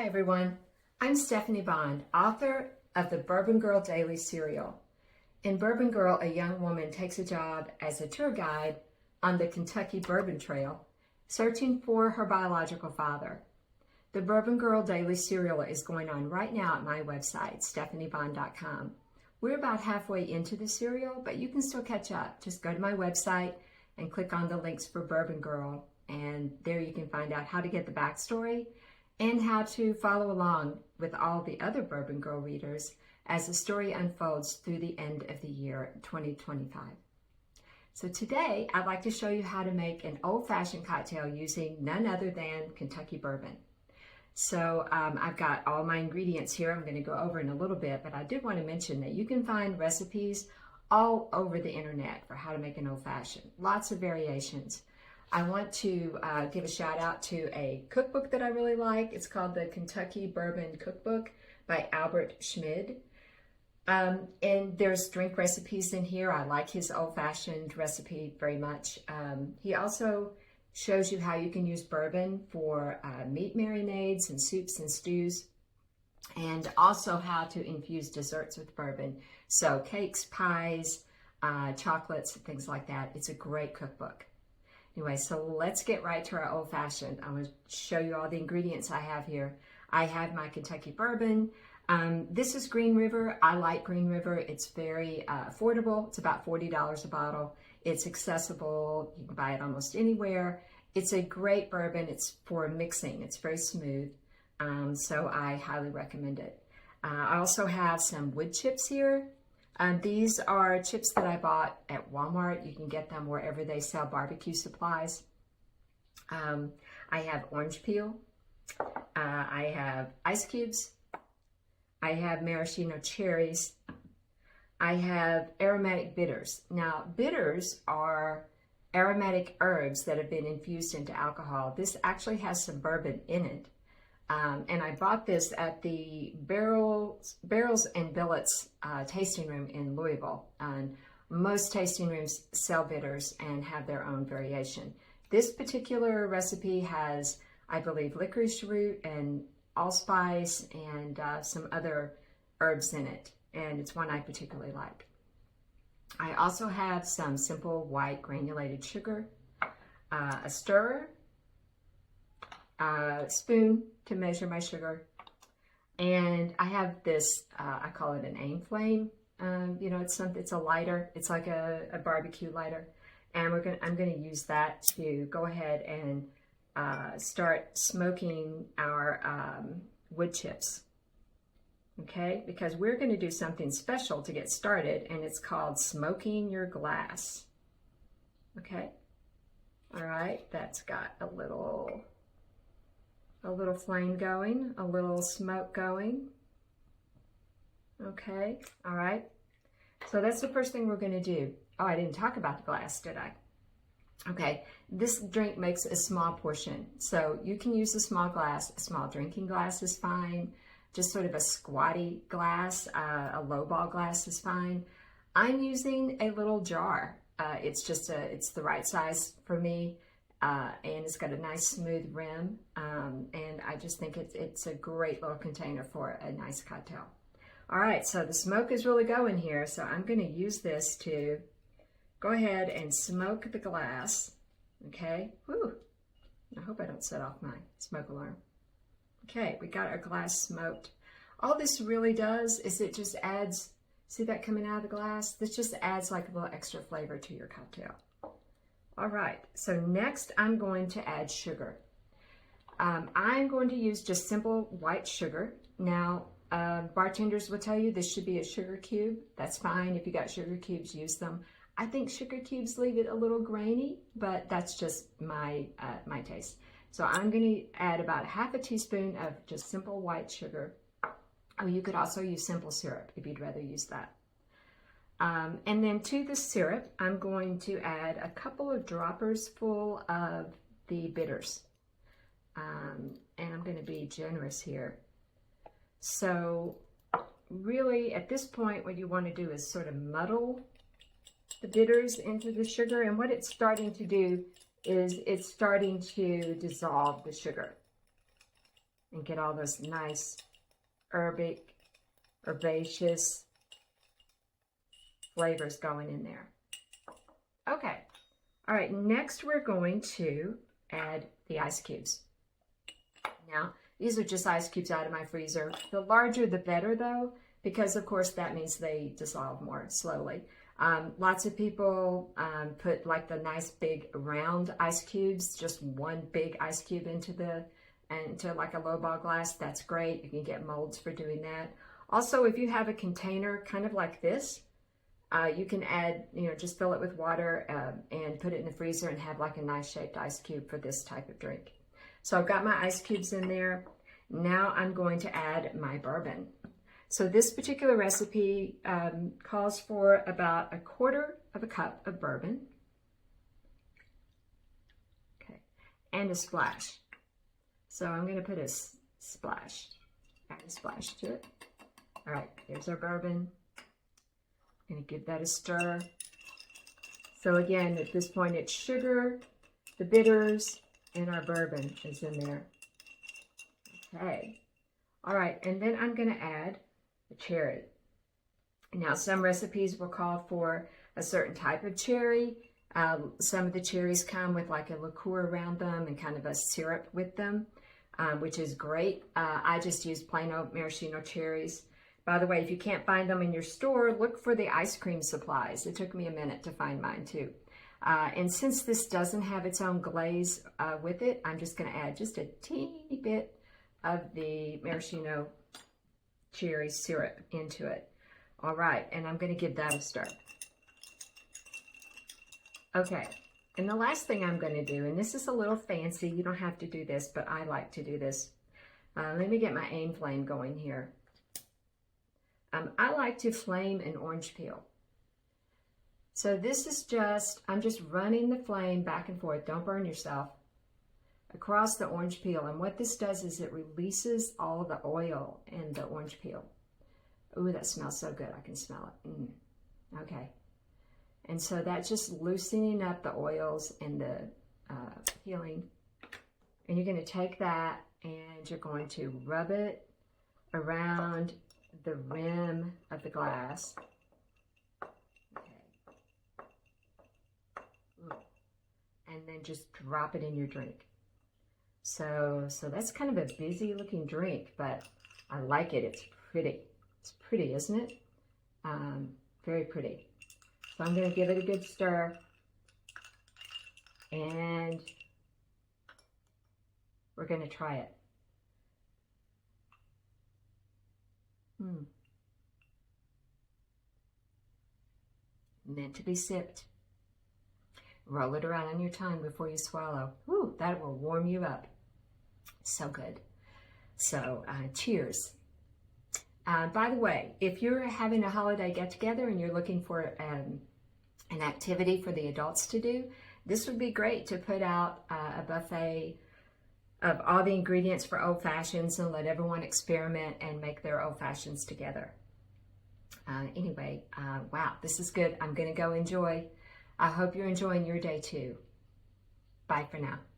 Hi everyone, I'm Stephanie Bond, author of the Bourbon Girl Daily Serial. In Bourbon Girl, a young woman takes a job as a tour guide on the Kentucky Bourbon Trail, searching for her biological father. The Bourbon Girl Daily Serial is going on right now at my website, stephaniebond.com. We're about halfway into the serial, but you can still catch up. Just go to my website and click on the links for Bourbon Girl, and there you can find out how to get the backstory and how to follow along with all the other Bourbon Girl readers as the story unfolds through the end of the year 2025. So today, I'd like to show you how to make an old-fashioned cocktail using none other than Kentucky bourbon. So I've got all my ingredients here. I'm going to go over in a little bit, but I did want to mention that you can find recipes all over the internet for how to make an old-fashioned. Lots of variations. I want to give a shout out to a cookbook that I really like. It's called the Kentucky Bourbon Cookbook by Albert Schmid. And there's drink recipes in here. I like his old-fashioned recipe very much. He also shows you how you can use bourbon for meat marinades and soups and stews, and also how to infuse desserts with bourbon. So cakes, pies, chocolates, things like that. It's a great cookbook. Anyway, so let's get right to our old-fashioned. I'm going to show you all the ingredients I have here. I have my Kentucky bourbon. This is Green River. I like Green River. It's very affordable. It's about $40 a bottle. It's accessible. You can buy it almost anywhere. It's a great bourbon. It's for mixing. It's very smooth. So I highly recommend it. I also have some wood chips here. These are chips that I bought at Walmart. You can get them wherever they sell barbecue supplies. I have orange peel. I have ice cubes. I have maraschino cherries. I have aromatic bitters. Now, bitters are aromatic herbs that have been infused into alcohol. This actually has some bourbon in it. And I bought this at the Barrels and Billets tasting room in Louisville. And most tasting rooms sell bitters and have their own variation. This particular recipe has, I believe, licorice root and allspice and some other herbs in it. And it's one I particularly like. I also have some simple white granulated sugar, a stirrer, a spoon to measure my sugar, and I have this, I call it an aim flame. It's a lighter. It's like a barbecue lighter, and I'm gonna use that to go ahead and start smoking our wood chips. Okay, because we're going to do something special to get started, and it's called smoking your glass. Okay, all right, that's got a little flame going, a little smoke going. Okay, all right, so that's the first thing we're going to do. Oh, I didn't talk about the glass, did I? Okay, this drink makes a small portion, so you can use a small glass. A small drinking glass is fine. Just sort of a squatty glass, a low ball glass is fine. I'm using a little jar. It's the right size for me, and it's got a nice smooth rim, and I just think it's a great little container for a nice cocktail. All right, so the smoke is really going here, so I'm going to use this to go ahead and smoke the glass. Okay, whew. I hope I don't set off my smoke alarm. Okay, we got our glass smoked. All this really does is it just adds, see that coming out of the glass? This just adds like a little extra flavor to your cocktail. All right, so next I'm going to add sugar. I'm going to use just simple white sugar. Now, bartenders will tell you this should be a sugar cube. That's fine. If you got sugar cubes, use them. I think sugar cubes leave it a little grainy, but that's just my taste. So I'm going to add about half a teaspoon of just simple white sugar. Oh, you could also use simple syrup if you'd rather use that. And then to the syrup, I'm going to add a couple of droppers full of the bitters. And I'm going to be generous here. So really at this point, what you want to do is sort of muddle the bitters into the sugar. And what it's starting to do is it's starting to dissolve the sugar. and get all those nice herbaceous flavors going in there. Okay, all right, next we're going to add the ice cubes. Now, these are just ice cubes out of my freezer. The larger the better though, because of course that means they dissolve more slowly. Lots of people put like the nice big round ice cubes, just one big ice cube into like a lowball glass. That's great. You can get molds for doing that. Also, if you have a container kind of like this, you can add, just fill it with water and put it in the freezer and have like a nice shaped ice cube for this type of drink. So I've got my ice cubes in there. Now I'm going to add my bourbon. So this particular recipe calls for about 1/4 of a cup of bourbon. Okay, and a splash. So I'm going to put a splash, add a splash to it. All right, there's our bourbon. I'm going to give that a stir. So again, at this point, it's sugar, the bitters, and our bourbon is in there. Okay. All right, and then I'm going to add the cherry. Now, some recipes will call for a certain type of cherry. Some of the cherries come with like a liqueur around them and kind of a syrup with them, which is great. I just use plain old maraschino cherries. By the way, if you can't find them in your store, look for the ice cream supplies. It took me a minute to find mine too. And since this doesn't have its own glaze with it, I'm just going to add just a teeny bit of the maraschino cherry syrup into it. All right, and I'm going to give that a stir. Okay, and the last thing I'm going to do, and this is a little fancy, you don't have to do this, but I like to do this. Let me get my aim flame going here. I like to flame an orange peel. So this is I'm just running the flame back and forth, don't burn yourself, across the orange peel. And what this does is it releases all the oil in the orange peel. Ooh, that smells so good, I can smell it. Okay. And so that's just loosening up the oils and the peeling. And you're going to take that and you're going to rub it around the rim of the glass. Okay. Ooh. And then just drop it in your drink. So that's kind of a busy looking drink, but I like it. It's pretty. It's pretty, isn't it? Very pretty. So I'm going to give it a good stir. And we're going to try it. Meant to be sipped. Roll it around on your tongue before you swallow. Woo, that will warm you up. So good. So cheers. By the way, if you're having a holiday get-together and you're looking for an activity for the adults to do, this would be great to put out a buffet of all the ingredients for old fashions and let everyone experiment and make their old fashions together. Anyway, wow, this is good. I'm going to go enjoy. I hope you're enjoying your day too. Bye for now.